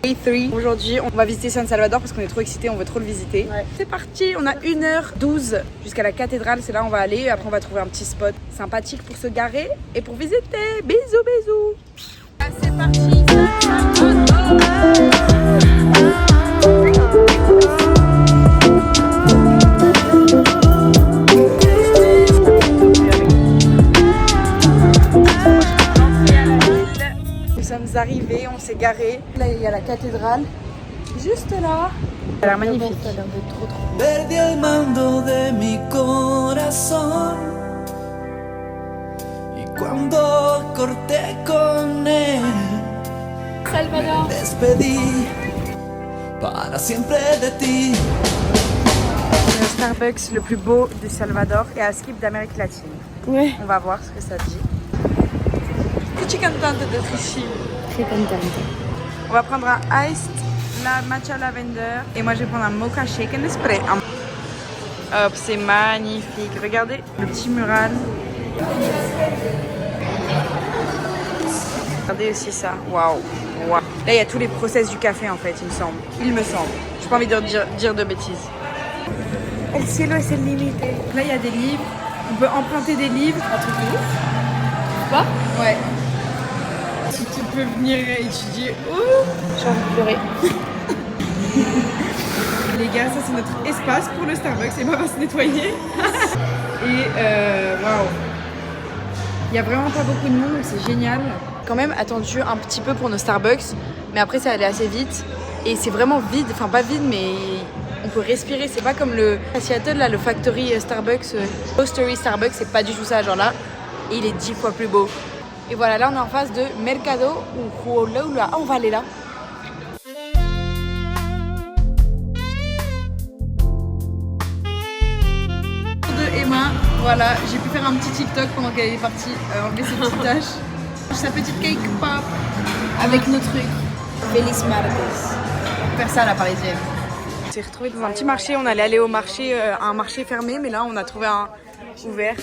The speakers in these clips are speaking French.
Day 3. Aujourd'hui, on va visiter San Salvador parce qu'on est trop excités, on veut trop le visiter. Ouais. C'est parti, on a 1h12 jusqu'à la cathédrale, c'est là où on va aller. Et après, on va trouver un petit spot sympathique pour se garer et pour visiter. Bisous, bisous. Ah, c'est parti. Nous sommes arrivés, on s'est garé. Là, il y a la cathédrale, juste là. Elle a l'air magnifique. Ça a l'air d'être trop trop. Perdí el mando de mi corazón y cuando corté con él, Salvador. me despedí para siempre de ti. Le Starbucks le plus beau du Salvador et à Skip d'Amérique latine. Ouais. On va voir ce que ça dit. Es-tu contente d'être ici? Très contente. On va prendre un iced la matcha lavender et moi je vais prendre un mocha shaken spray. Hop, c'est magnifique. Regardez le petit mural. Regardez aussi ça. Waouh. Wow. Là il y a tous les process du café en fait, il me semble. Il me semble. J'ai pas envie de dire de bêtises. El cielo es el límite. Là il y a des livres. On peut emprunter des livres. Un truc de ouf. Quoi? Ouais. Si tu peux venir étudier. J'ai envie de pleurer. Les gars, ça c'est notre espace pour le Starbucks. Emma va se nettoyer. Et waouh. Il n'y a vraiment pas beaucoup de monde, donc c'est génial. Quand même attendu un petit peu pour nos Starbucks. Mais après, ça allait assez vite. Et c'est vraiment vide. Enfin, pas vide, mais on peut respirer. C'est pas comme à Seattle, là, le Factory Starbucks. Roastery Starbucks, c'est pas du tout ça. Genre là, et il est 10 fois plus beau. Et voilà, là on est en face de Mercado Ujueloa. Ah, on va aller là. De Emma, voilà, j'ai pu faire un petit TikTok pendant qu'elle est partie enlever ses petites taches. Sa petite cake pop avec nos trucs. Feliz Martes. Faire ça à la parisienne. On s'est retrouvés dans un petit marché. On allait aller au marché, à un marché fermé, mais là on a trouvé un ouvert.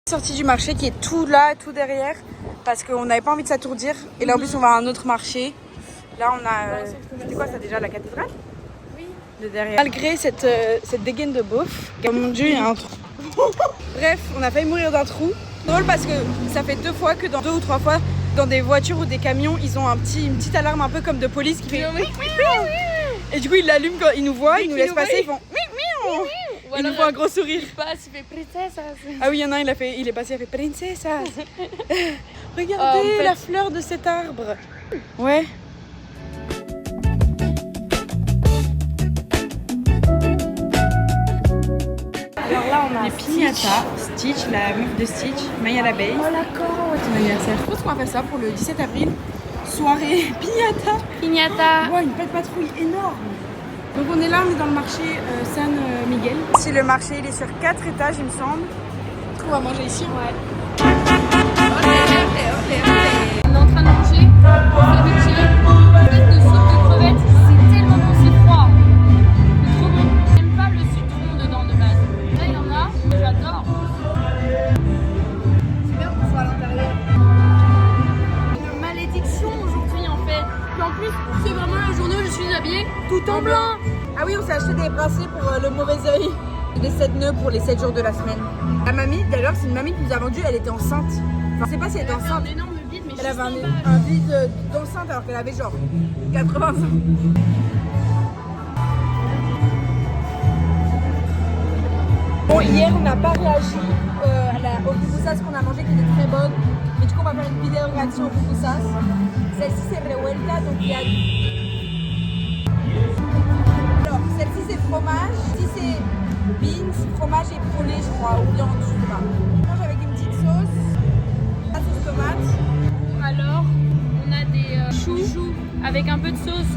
Sortie du marché qui est tout là, tout derrière, parce qu'on n'avait pas envie de s'atourdir. Et là en plus on va à un autre marché. Là on a, c'était quoi ça déjà, la cathédrale? Oui. De derrière. Malgré cette dégaine de beauf, oh mon dieu, il y a un trou. Bref, on a failli mourir d'un trou. Drôle parce que ça fait 2 fois que dans 2 ou 3 fois dans des voitures ou des camions, ils ont une petite alarme un peu comme de police qui fait. Et du coup ils l'allument quand ils nous voient, ils nous laissent passer, ils font. Il nous fait un gros sourire. Il passe, il fait princesse. Ah oui, il y en a un, il est passé, il a fait princesa. Regardez la fleur de cet arbre. Ouais. Alors là, on a les piñata, Stitch, la meuf de Stitch, Maya l'abeille. Oh d'accord, ton anniversaire. Je pense qu'on va faire ça pour le 17 avril. Soirée piñata. Piñata. Ouais, une pâte patrouille énorme. Donc on est là, on est dans le marché San Miguel. Si le marché il est sur 4 étages il me semble. On va manger ici. Ouais. On est en train de manger ceviche, de soupe de crevettes. C'est tellement bon, c'est froid. C'est trop bon. J'aime pas le citron dedans de base. Là il y en a, j'adore. C'est bien qu'on soit à l'intérieur. Une malédiction aujourd'hui en fait. Puis en plus, c'est vraiment la journée où je suis habillée tout en blanc. Ah oui, on s'est acheté des bracelets pour le mauvais œil. Des 7 nœuds pour les 7 jours de la semaine. La mamie, d'ailleurs, c'est une mamie qui nous a vendu, elle était enceinte. Enfin, je sais pas si elle était enceinte. Un énorme vide, mais Elle avait un vide d'enceinte alors qu'elle avait genre 80 ans. Bon, hier on n'a pas réagi au pupusas qu'on a mangé qui était très bonne. Mais du coup, on va faire une vidéo réaction au pupusas. Celle-ci c'est revuelta, donc il y a. Alors, celle-ci c'est fromage, celle-ci c'est beans, fromage et poulet, je crois, ou viande, je sais pas. On mange avec une petite sauce, la sauce tomate. alors, on a des choux avec un peu de sauce.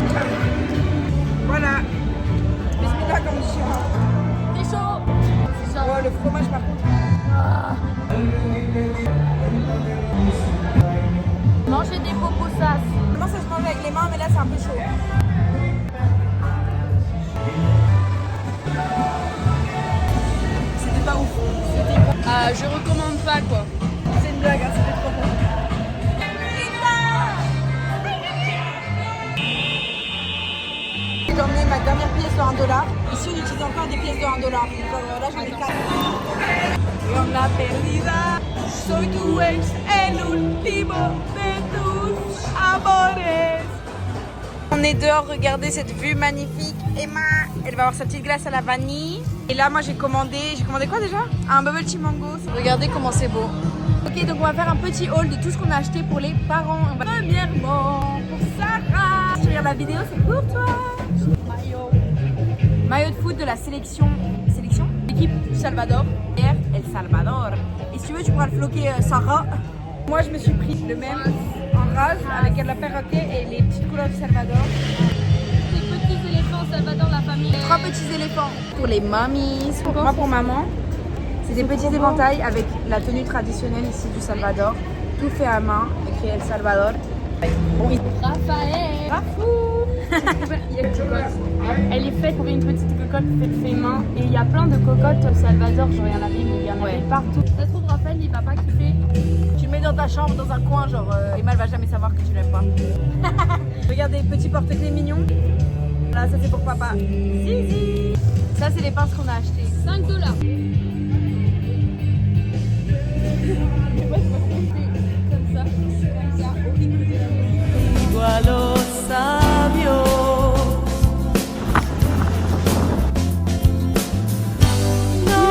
Voilà. Bismillah comme chien. C'est chaud. C'est ça. Oh, le fromage par contre. Manger des popusas. Comment ça se mange avec les mains, mais là c'est un peu chaud. C'était pas Je recommande pas quoi. C'est une blague, hein, c'était trop bon. J'ai emmené ma dernière pièce de $1. Ici on utilise encore des pièces de $1. Donc là j'en ai 4. Et on l'a perdida. Soy tu ex, el último de tus amores. On est dehors, regardez cette vue magnifique. Emma, elle va avoir sa petite glace à la vanille. Et là, moi, j'ai commandé quoi déjà? Un bubble tea mango. Regardez comment c'est beau. Ok, donc on va faire un petit haul de tout ce qu'on a acheté pour les parents. Premièrement, pour Sarah. Si tu regardes la vidéo, c'est pour toi. Maillot de foot de la sélection l'équipe du Salvador. El Salvador. Et si tu veux, tu pourras le floquer Sarah. Moi, je me suis pris le même en rase avec la perroquet et les petites couleurs du Salvador. Les petits éléphants Salvador, la famille. 3 petits éléphants pour les mamies. Moi, pour maman, c'est des petits éventails avec la tenue traditionnelle ici du Salvador. Tout fait à main, écrit El Salvador. Bon, Raphaël. Rafou. Il y a une cocotte. Elle est faite pour une petite cocotte faite main. Et il y a plein de cocottes au Salvador, genre il y en avait, mais il y en avait partout. Ça se trouve, Raphaël, il va pas kiffer. Tu le mets dans ta chambre, dans un coin, genre Emma, elle va jamais savoir que tu l'aimes pas. Regardez, petit porte-clés mignon. Là, ça c'est pour papa. Zizi. Ça, c'est les pinces qu'on a achetées. $5. Comme ça. Igual los sabios. No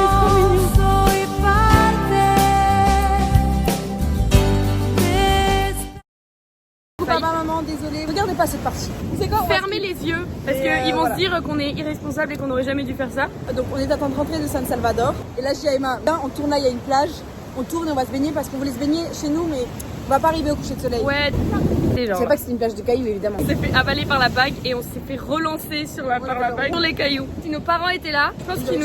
soy parte de Papa, maman, désolé. Regardez pas cette partie. C'est quoi? Fermez les yeux parce qu'ils vont voilà. se dire qu'on est irresponsable et qu'on n'aurait jamais dû faire ça. Donc on est en train de rentrer de San Salvador. Et là, je dis à Emma, on tourne là, il y a une plage. On tourne et on va se baigner parce qu'on voulait se baigner chez nous, mais on va pas arriver au coucher de soleil. Ouais, c'est Je genre. savais pas que c'était une plage de cailloux, évidemment. On s'est fait avaler par la vague et on s'est fait relancer par la vague sur les cailloux. Si nos parents étaient là, je pense qu'ils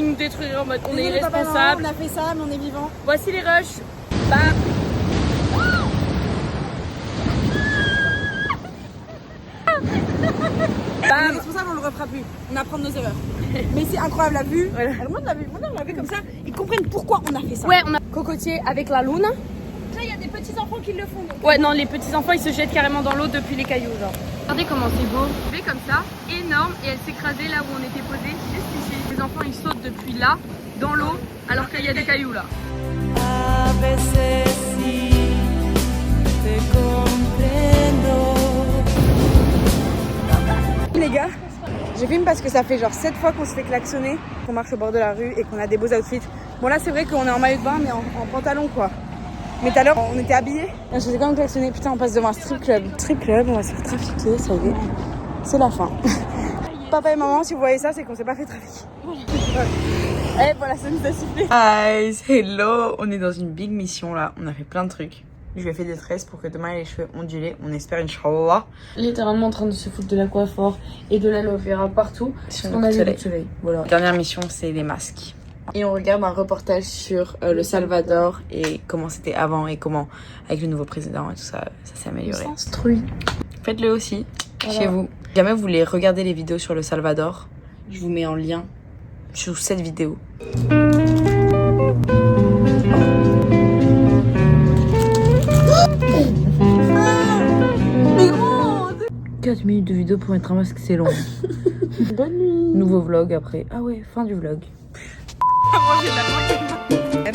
nous détruiraient en mode on est Désolé, papa, maman, irresponsable. on a fait ça, mais on est vivant. Voici les rushs. Bam. On est responsable, on le refera plus. On apprend de nos erreurs. Mais c'est incroyable la vue. Voilà. Alors, moi, on l'a vu comme ça. Ils comprennent pourquoi on a fait ça. Ouais, on a cocotier avec la luna. Là, il y a des petits enfants qui le font. Donc. Ouais, non, les petits enfants ils se jettent carrément dans l'eau depuis les cailloux, genre. Regardez comment c'est beau. Je vais comme ça, énorme, et elle s'écrasait là où on était posé, juste ici. Les enfants ils sautent depuis là, dans l'eau, alors qu'il y a des cailloux là. A veces sí te comprendo. Les gars, je filme parce que ça fait genre 7 fois qu'on se fait klaxonner, qu'on marche au bord de la rue et qu'on a des beaux outfits. Bon là c'est vrai qu'on est en maillot de bain mais en pantalon quoi. Mais tout à l'heure on était habillés. Je faisais quand même klaxonner. Putain, on passe devant un strip club. Strip club, on va se faire trafiquer, ça y est. C'est la fin. Papa et maman, si vous voyez ça, c'est qu'on s'est pas fait trafiquer. Et voilà, ça nous a sifflé. Guys, hello. On est dans une big mission là. On a fait plein de trucs. Je lui ai fait des tresses pour que demain elle ait les cheveux ondulés. On espère, Inch'Allah. Littéralement en train de se foutre de la coiffure et de l'aloe vera partout. On a le soleil. Voilà. Dernière mission, c'est les masques. Et on regarde un reportage sur le Salvador et comment c'était avant et comment, avec le nouveau président et tout ça, ça s'est amélioré. S'instruit. Faites-le aussi Voilà. chez vous. Si jamais vous voulez regarder les vidéos sur le Salvador, je vous mets en lien sous cette vidéo. 4 minutes de vidéo pour mettre un masque, c'est long. Bonne nuit. Nouveau vlog après. Ah ouais, fin du vlog. Manger de la